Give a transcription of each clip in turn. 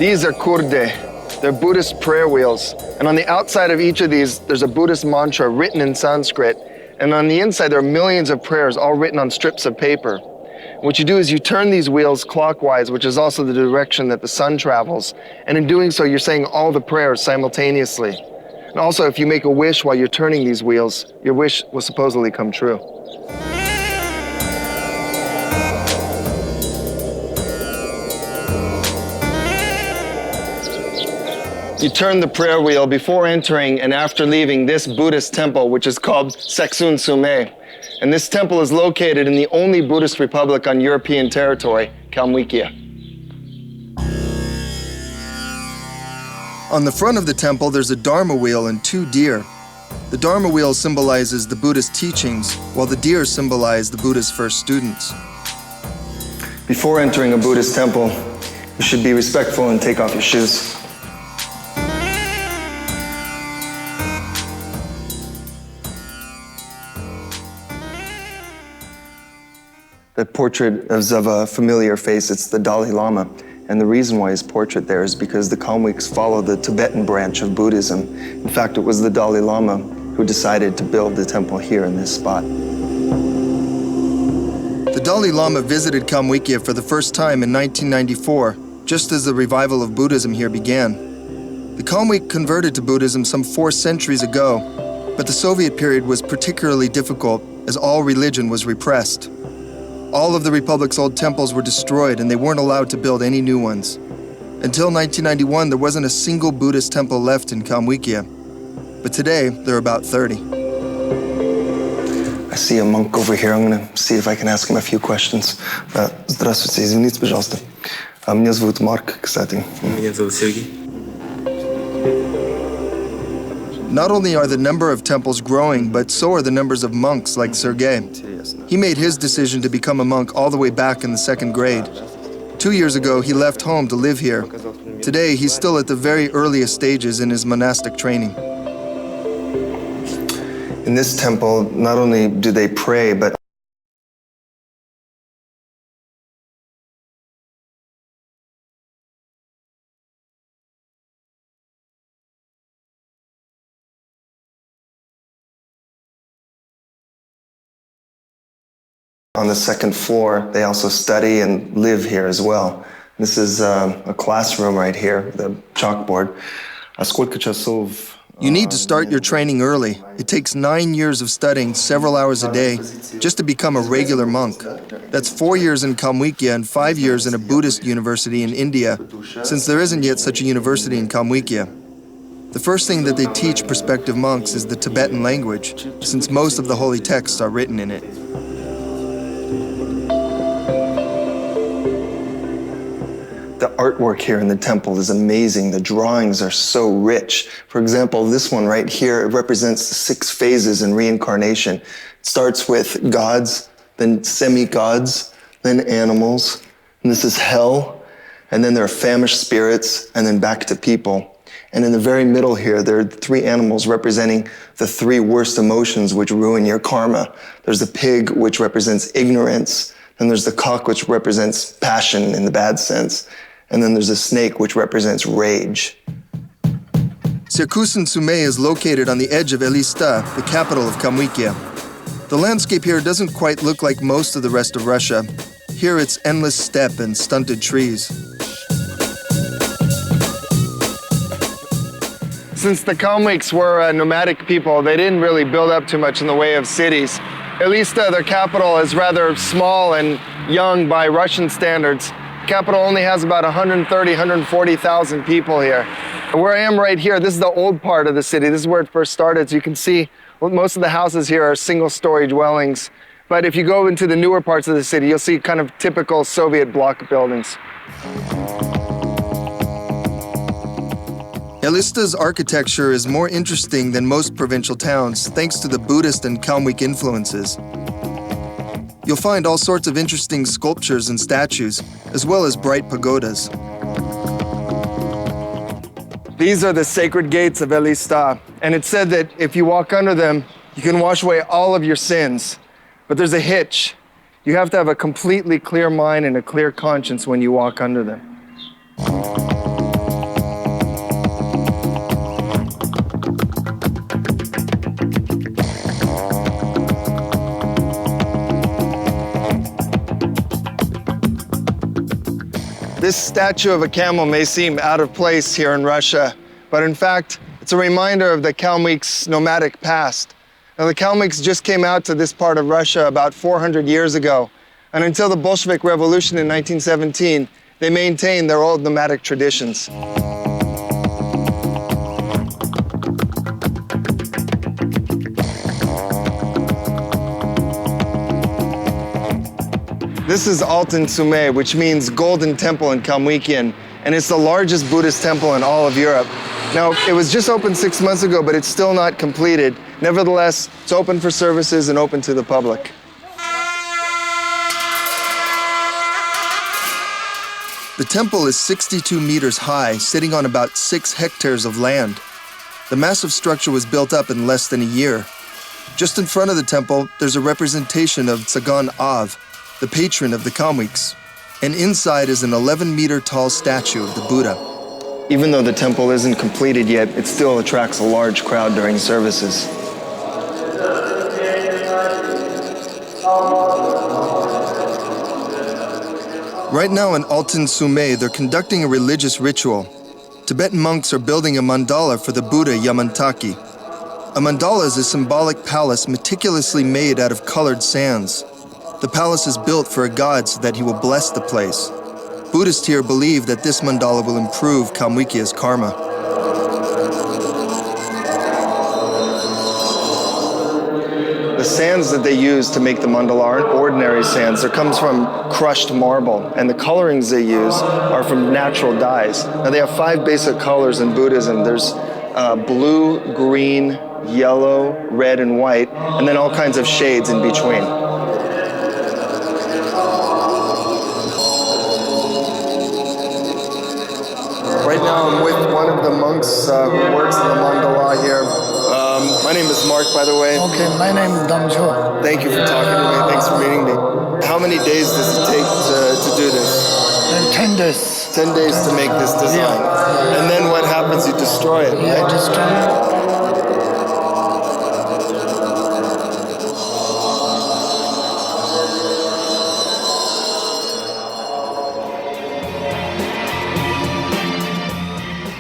These are kurde. They're Buddhist prayer wheels. And on the outside of each of these, there's a Buddhist mantra written in Sanskrit. And on the inside, there are millions of prayers all written on strips of paper. What you do is you turn these wheels clockwise, which is also the direction that the sun travels. And in doing so, you're saying all the prayers simultaneously. And also, if you make a wish while you're turning these wheels, your wish will supposedly come true. You turn the prayer wheel before entering and after leaving this Buddhist temple, which is called Seksun Sume. And this temple is located in the only Buddhist republic on European territory, Kalmykia. On the front of the temple, there's a Dharma wheel and 2 deer. The Dharma wheel symbolizes the Buddhist teachings, while the deer symbolize the Buddha's first students. Before entering a Buddhist temple, you should be respectful and take off your shoes. The portrait is of a familiar face. It's the Dalai Lama. And the reason why his portrait there is because the Kalmyks follow the Tibetan branch of Buddhism. In fact, it was the Dalai Lama who decided to build the temple here in this spot. The Dalai Lama visited Kalmykia for the first time in 1994, just as the revival of Buddhism here began. The Kalmyk converted to Buddhism some 4 centuries ago, but the Soviet period was particularly difficult as all religion was repressed. All of the Republic's old temples were destroyed and they weren't allowed to build any new ones. Until 1991, there wasn't a single Buddhist temple left in Kalmykia. But today, there are about 30. I see a monk over here. I'm going to see if I can ask him a few questions. Здравствуйте, извините, пожалуйста. Меня зовут Марк, кстати. Меня зовут Сергей. Not only are the number of temples growing, but so are the numbers of monks like Sergei. He made his decision to become a monk all the way back in the 2nd grade. 2 years ago, he left home to live here. Today, he's still at the very earliest stages in his monastic training. In this temple, not only do they pray, but on the 2nd floor, they also study and live here as well. This is a classroom right here, the chalkboard. You need to start your training early. It takes 9 years of studying several hours a day just to become a regular monk. That's 4 years in Kalmykia and 5 years in a Buddhist university in India, since there isn't yet such a university in Kalmykia. The first thing that they teach prospective monks is the Tibetan language, since most of the holy texts are written in it. The artwork here in the temple is amazing. The drawings are so rich. For example, this one right here, it represents the 6 phases in reincarnation. It starts with gods, then semi-gods, then animals, and this is hell, and then there are famished spirits, and then back to people. And in the very middle here, there are 3 animals representing the 3 worst emotions which ruin your karma. There's the pig, which represents ignorance, then there's the cock, which represents passion in the bad sense, and then there's a snake, which represents rage. Seksun Sume is located on the edge of Elista, the capital of Kalmykia. The landscape here doesn't quite look like most of the rest of Russia. Here it's endless steppe and stunted trees. Since the Kalmyks were nomadic people, they didn't really build up too much in the way of cities. Elista, their capital, is rather small and young by Russian standards. Capital only has about 130, 140,000 people here. And where I am right here, this is the old part of the city. This is where it first started. So you can see most of the houses here are single-story dwellings. But if you go into the newer parts of the city, you'll see kind of typical Soviet bloc buildings. Elista's architecture is more interesting than most provincial towns, thanks to the Buddhist and Kalmyk influences. You'll find all sorts of interesting sculptures and statues, as well as bright pagodas. These are the sacred gates of Elista, and it's said that if you walk under them, you can wash away all of your sins. But there's a hitch. You have to have a completely clear mind and a clear conscience when you walk under them. This statue of a camel may seem out of place here in Russia, but in fact, it's a reminder of the Kalmyks' nomadic past. Now, the Kalmyks just came out to this part of Russia about 400 years ago, and until the Bolshevik Revolution in 1917, they maintained their old nomadic traditions. This is Altyn Sume, which means Golden Temple in Kalmykian, and it's the largest Buddhist temple in all of Europe. Now, it was just opened 6 months ago, but it's still not completed. Nevertheless, it's open for services and open to the public. The temple is 62 meters high, sitting on about 6 hectares of land. The massive structure was built up in less than a year. Just in front of the temple, there's a representation of Tsagan Av, the patron of the Kalmyks, and inside is an 11-meter tall statue of the Buddha. Even though the temple isn't completed yet, it still attracts a large crowd during services. Right now in Altyn Sume, they're conducting a religious ritual. Tibetan monks are building a mandala for the Buddha Yamantaki. A mandala is a symbolic palace meticulously made out of colored sands. The palace is built for a god so that he will bless the place. Buddhists here believe that this mandala will improve Kalmykia's karma. The sands that they use to make the mandala aren't ordinary sands. It comes from crushed marble, and the colorings they use are from natural dyes. Now, they have 5 basic colors in Buddhism. There's blue, green, yellow, red, and white, and then all kinds of shades in between. Right now I'm with one of the monks who works in the mandala here. My name is Mark, by the way. Okay, my name is Damjo. Thank you for talking to me. Thanks for meeting me. How many days does it take to do this? 10 days. 10 days to make this design. Yeah. And then what happens? You destroy it, Yeah, right? destroy it.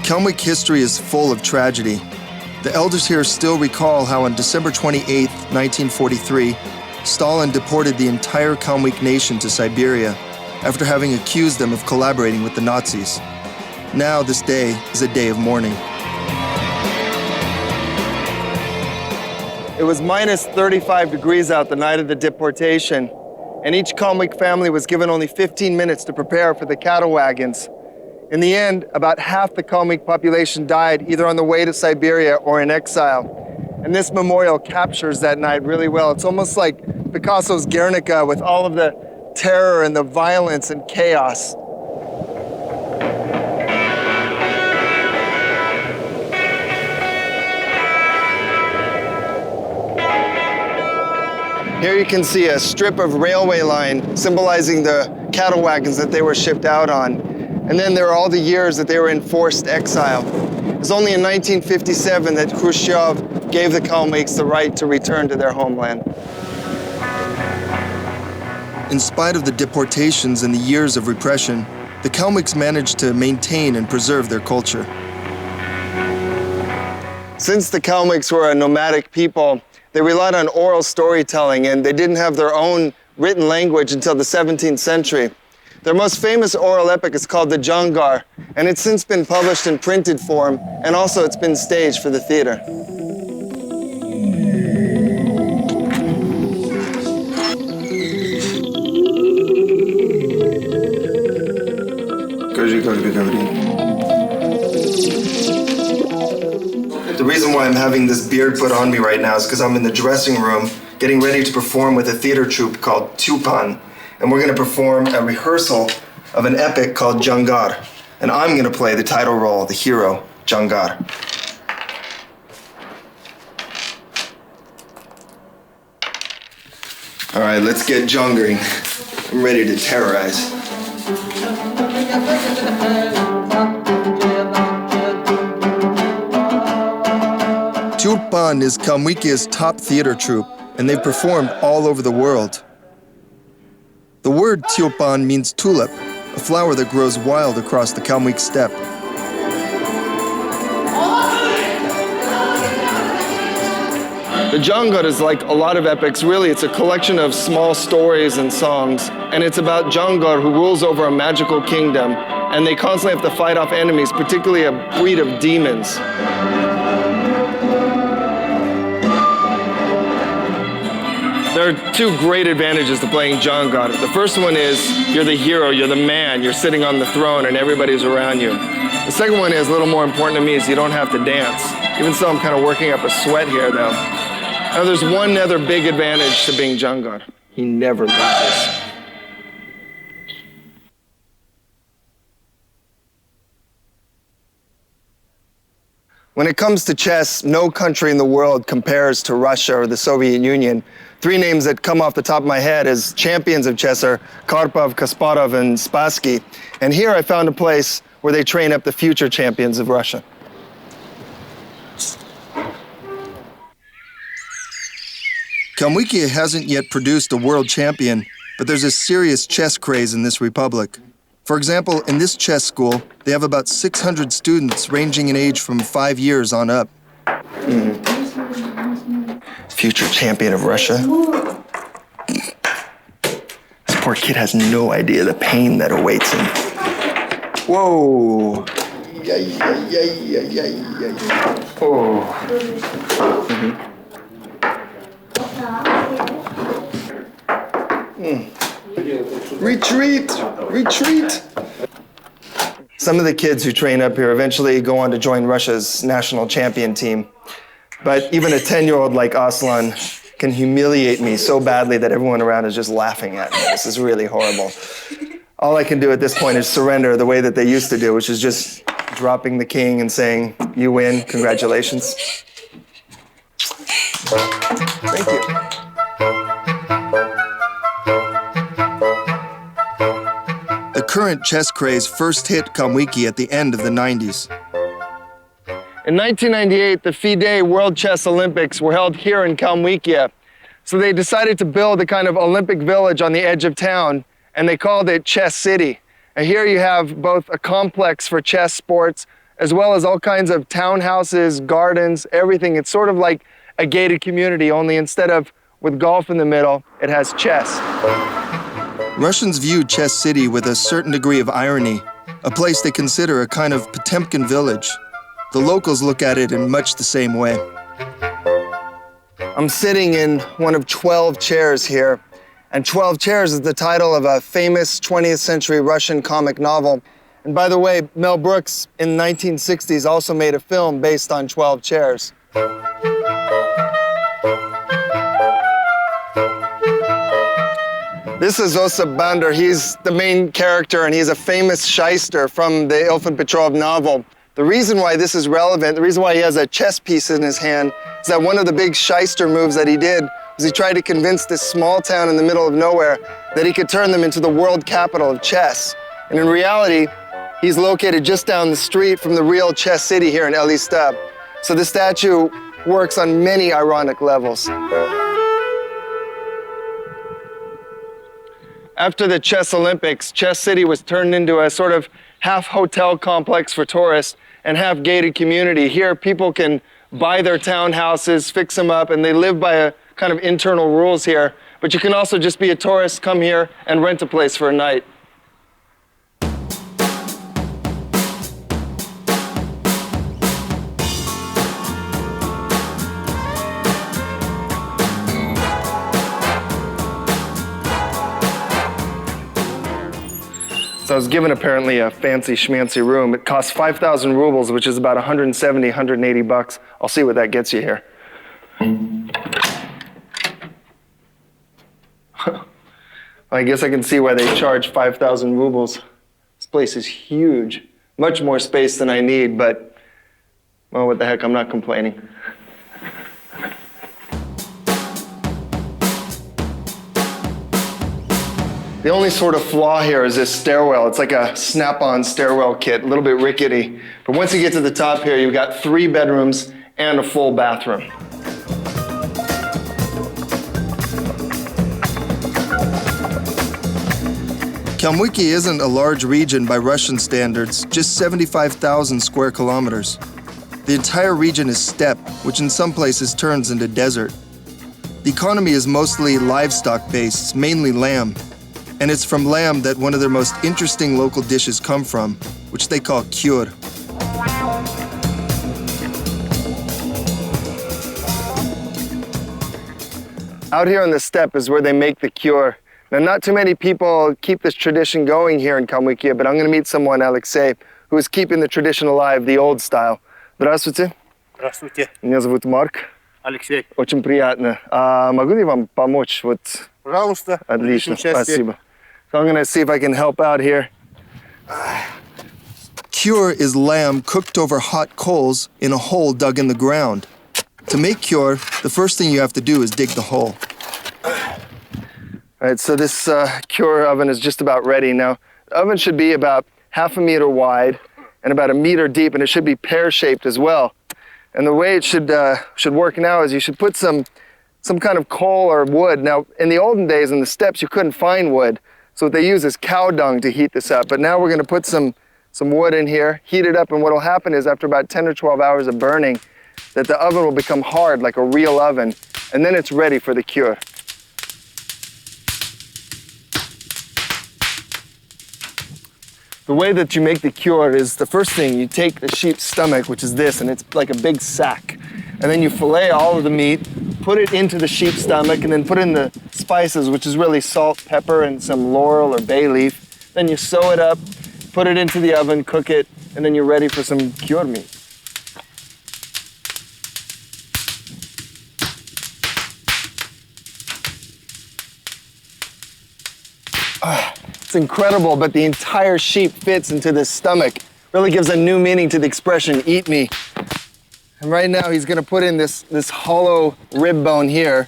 Kalmyk history is full of tragedy. The elders here still recall how on December 28, 1943, Stalin deported the entire Kalmyk nation to Siberia after having accused them of collaborating with the Nazis. Now this day is a day of mourning. It was minus 35 degrees out the night of the deportation, and each Kalmyk family was given only 15 minutes to prepare for the cattle wagons. In the end, about half the Kalmyk population died either on the way to Siberia or in exile. And this memorial captures that night really well. It's almost like Picasso's Guernica with all of the terror and the violence and chaos. Here you can see a strip of railway line symbolizing the cattle wagons that they were shipped out on. And then there are all the years that they were in forced exile. It was only in 1957 that Khrushchev gave the Kalmyks the right to return to their homeland. In spite of the deportations and the years of repression, the Kalmyks managed to maintain and preserve their culture. Since the Kalmyks were a nomadic people, they relied on oral storytelling, and they didn't have their own written language until the 17th century. Their most famous oral epic is called the Jangar, and it's since been published in printed form, and also it's been staged for the theater. The reason why I'm having this beard put on me right now is because I'm in the dressing room getting ready to perform with a theater troupe called Tupan. And we're going to perform a rehearsal of an epic called Jangar. And I'm going to play the title role, the hero, Jangar. All right, let's get Jangaring. I'm ready to terrorize. Tupan is Kalmykia's top theater troupe, and they've performed all over the world. The word Tupan means tulip, a flower that grows wild across the Kalmyk steppe. The Jangar is like a lot of epics. Really, it's a collection of small stories and songs, and it's about Jangar who rules over a magical kingdom, and they constantly have to fight off enemies, particularly a breed of demons. There are two great advantages to playing Jangar. The first one is you're the hero, you're the man, you're sitting on the throne and everybody's around you. The second one is a little more important to me is you don't have to dance. Even so, I'm kind of working up a sweat here though. Now there's one other big advantage to being Jangar. He never loses. When it comes to chess, no country in the world compares to Russia or the Soviet Union. Three names that come off the top of my head as champions of chess are Karpov, Kasparov, and Spassky. And here I found a place where they train up the future champions of Russia. Kalmykia hasn't yet produced a world champion, but there's a serious chess craze in this republic. For example, in this chess school, they have about 600 students ranging in age from 5 years on up. Future champion of Russia. This poor kid has no idea the pain that awaits him. Whoa. Oh. Retreat! Retreat! Some of the kids who train up here eventually go on to join Russia's national champion team. But even a 10-year-old like Aslan can humiliate me so badly that everyone around is just laughing at me. This is really horrible. All I can do at this point is surrender the way that they used to do, which is just dropping the king and saying, "You win, congratulations." Thank you. The current chess craze first hit Kalmykia at the end of the 90s. In 1998, the FIDE World Chess Olympics were held here in Kalmykia. So they decided to build a kind of Olympic village on the edge of town, and they called it Chess City. And here you have both a complex for chess sports, as well as all kinds of townhouses, gardens, everything. It's sort of like a gated community, only instead of with golf in the middle, it has chess. Russians view Chess City with a certain degree of irony, a place they consider a kind of Potemkin village. The locals look at it in much the same way. I'm sitting in one of 12 chairs here, and 12 Chairs is the title of a famous 20th century Russian comic novel. And by the way, Mel Brooks in the 1960s also made a film based on 12 Chairs. This is Osip Bandar. He's the main character, and he's a famous shyster from the Ilfin Petrov novel. The reason why this is relevant, the reason why he has a chess piece in his hand, is that one of the big shyster moves that he did was he tried to convince this small town in the middle of nowhere that he could turn them into the world capital of chess. And in reality, he's located just down the street from the real Chess City here in Elistab. So the statue works on many ironic levels. After the Chess Olympics, Chess City was turned into a sort of half hotel complex for tourists and half gated community. Here, people can buy their townhouses, fix them up, and they live by a kind of internal rules here. But you can also just be a tourist, come here, and rent a place for a night. So I was given apparently a fancy schmancy room. It costs 5,000 rubles, which is about 170, 180 bucks. I'll see what that gets you here. I guess I can see why they charge 5,000 rubles. This place is huge. Much more space than I need, but, well, what the heck, I'm not complaining. The only sort of flaw here is this stairwell. It's like a snap-on stairwell kit, a little bit rickety. But once you get to the top here, you've got 3 bedrooms and a full bathroom. Kalmykia isn't a large region by Russian standards, just 75,000 square kilometers. The entire region is steppe, which in some places turns into desert. The economy is mostly livestock-based, mainly lamb. And it's from lamb that one of their most interesting local dishes come from, which they call kyur. Out here on the steppe is where they make the kyur. Now, not too many people keep this tradition going here in Kalmykia, but I'm going to meet someone, Alexei, who is keeping the tradition alive, the old style. Здравствуйте. Здравствуйте. Меня зовут Марк. Алексей. Очень приятно. Могу ли вам помочь? Вот. Пожалуйста. Отлично. Спасибо. So I'm going to see if I can help out here. Kyur is lamb cooked over hot coals in a hole dug in the ground. To make kyur, the first thing you have to do is dig the hole. All right, so this kyur oven is just about ready now. The oven should be about 1/2 meter wide and about 1 meter deep, and it should be pear-shaped as well. And the way it should work now is you should put some kind of coal or wood. Now, in the olden days, in the steppes, you couldn't find wood, so what they use is cow dung to heat this up. But now we're going to put some wood in here, heat it up, and what will happen is after about 10 or 12 hours of burning, that the oven will become hard like a real oven, and then it's ready for the kyur. The way that you make the kyur is the first thing, you take the sheep's stomach, which is this, and it's like a big sack. And then you fillet all of the meat, put it into the sheep's stomach, and then put in the spices, which is really salt, pepper, and some laurel or bay leaf. Then you sew it up, put it into the oven, cook it, and then you're ready for some kyur meat. It's incredible, but the entire sheep fits into this stomach. Really gives a new meaning to the expression, eat me. And right now he's gonna put in this hollow rib bone here.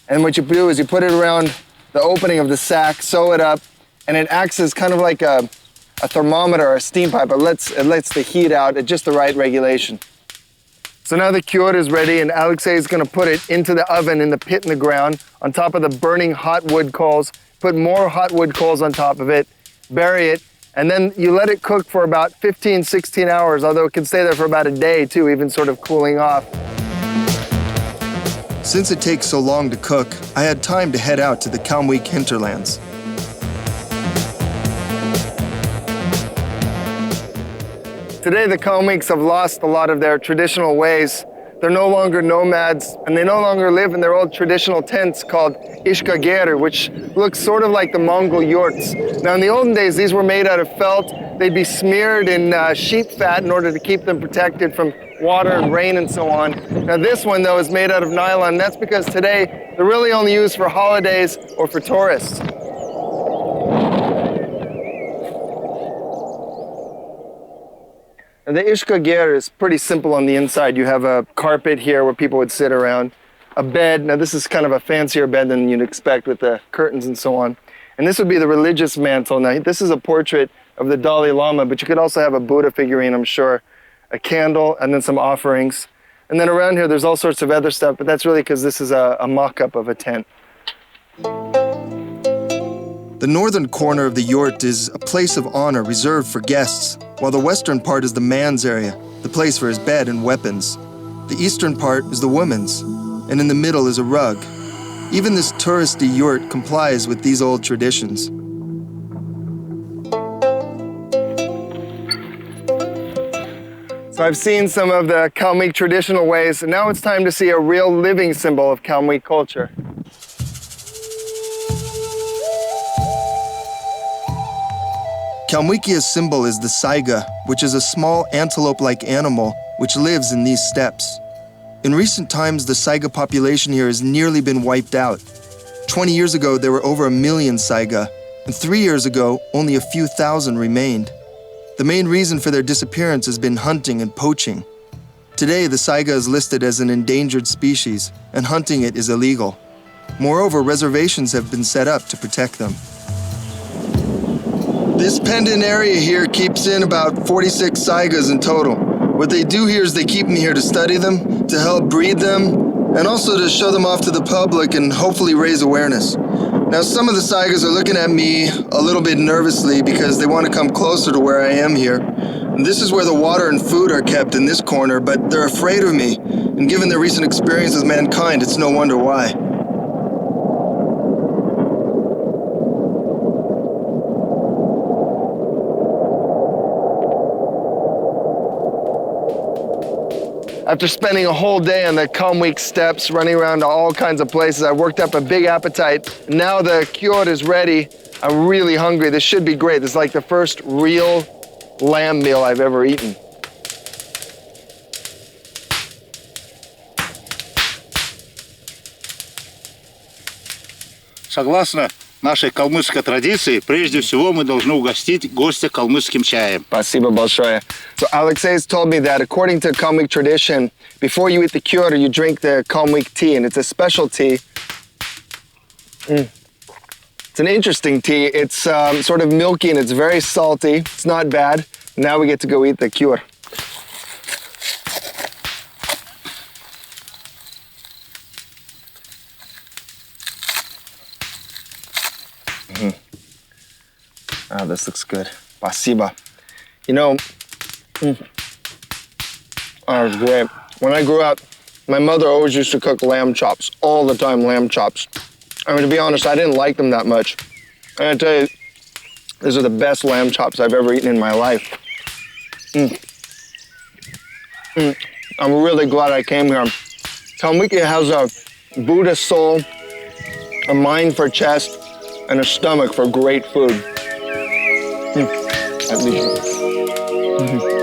And what you do is you put it around the opening of the sack, sew it up, and it acts as kind of like a thermometer or a steam pipe. It lets the heat out at just the right regulation. So now the kyur is ready, and Alexei is gonna put it into the oven in the pit in the ground on top of the burning hot wood coals. Put more hot wood coals on top of it, bury it, and then you let it cook for about 15, 16 hours, although it can stay there for about a day too, even sort of cooling off. Since it takes so long to cook, I had time to head out to the Kalmyk hinterlands. Today, the Kalmyks have lost a lot of their traditional ways. They're no longer nomads, and they no longer live in their old traditional tents called ishkager, which looks sort of like the Mongol yurts. Now, in the olden days, these were made out of felt. They'd be smeared in sheep fat in order to keep them protected from water and rain and so on. Now, this one, though, is made out of nylon. That's because today, they're really only used for holidays or for tourists. And the ishkager is pretty simple on the inside. You have a carpet here where people would sit around, a bed. Now this is kind of a fancier bed than you'd expect with the curtains and so on. And this would be the religious mantle. Now this is a portrait of the Dalai Lama, but you could also have a Buddha figurine, I'm sure, a candle, and then some offerings. And then around here, there's all sorts of other stuff, but that's really because this is a mock-up of a tent. The northern corner of the yurt is a place of honor reserved for guests, while the western part is the man's area, the place for his bed and weapons. The eastern part is the woman's, and in the middle is a rug. Even this touristy yurt complies with these old traditions. So I've seen some of the Kalmyk traditional ways, and now it's time to see a real living symbol of Kalmyk culture. Kalmykia's symbol is the saiga, which is a small antelope-like animal which lives in these steppes. In recent times, the saiga population here has nearly been wiped out. 20 years ago, there were over 1 million saiga, and 3 years ago, only a few thousand remained. The main reason for their disappearance has been hunting and poaching. Today, the saiga is listed as an endangered species, and hunting it is illegal. Moreover, reservations have been set up to protect them. This pendant area here keeps in about 46 saigas in total. What they do here is they keep them here to study them, to help breed them, and also to show them off to the public and hopefully raise awareness. Now, some of the Saigars are looking at me a little bit nervously because they want to come closer to where I am here. And this is where the water and food are kept in this corner, but they're afraid of me. And given their recent experience with mankind, it's no wonder why. After spending a whole day on the Kalmykia steppes, running around to all kinds of places, I worked up a big appetite. Now the kyur is ready. I'm really hungry. This should be great. This is like the first real lamb meal I've ever eaten. Согласно нашей калмыцкой традиции, прежде всего мы должны угостить гостя калмыцким чаем. Спасибо большое. So Alexei's told me that according to Kalmyk tradition, before you eat the kyur, you drink the Kalmyk tea, and it's a special tea. It's an interesting tea. It's sort of milky and it's very salty. It's not bad. Now we get to go eat the kyur. Oh, this looks good. Spasiba. You know, oh, it's great. When I grew up, my mother always used to cook lamb chops, all the time lamb chops. I mean, to be honest, I didn't like them that much. And I tell you, these are the best lamb chops I've ever eaten in my life. I'm really glad I came here. Kalmykia has a Buddhist soul, a mind for chest, and a stomach for great food. At least.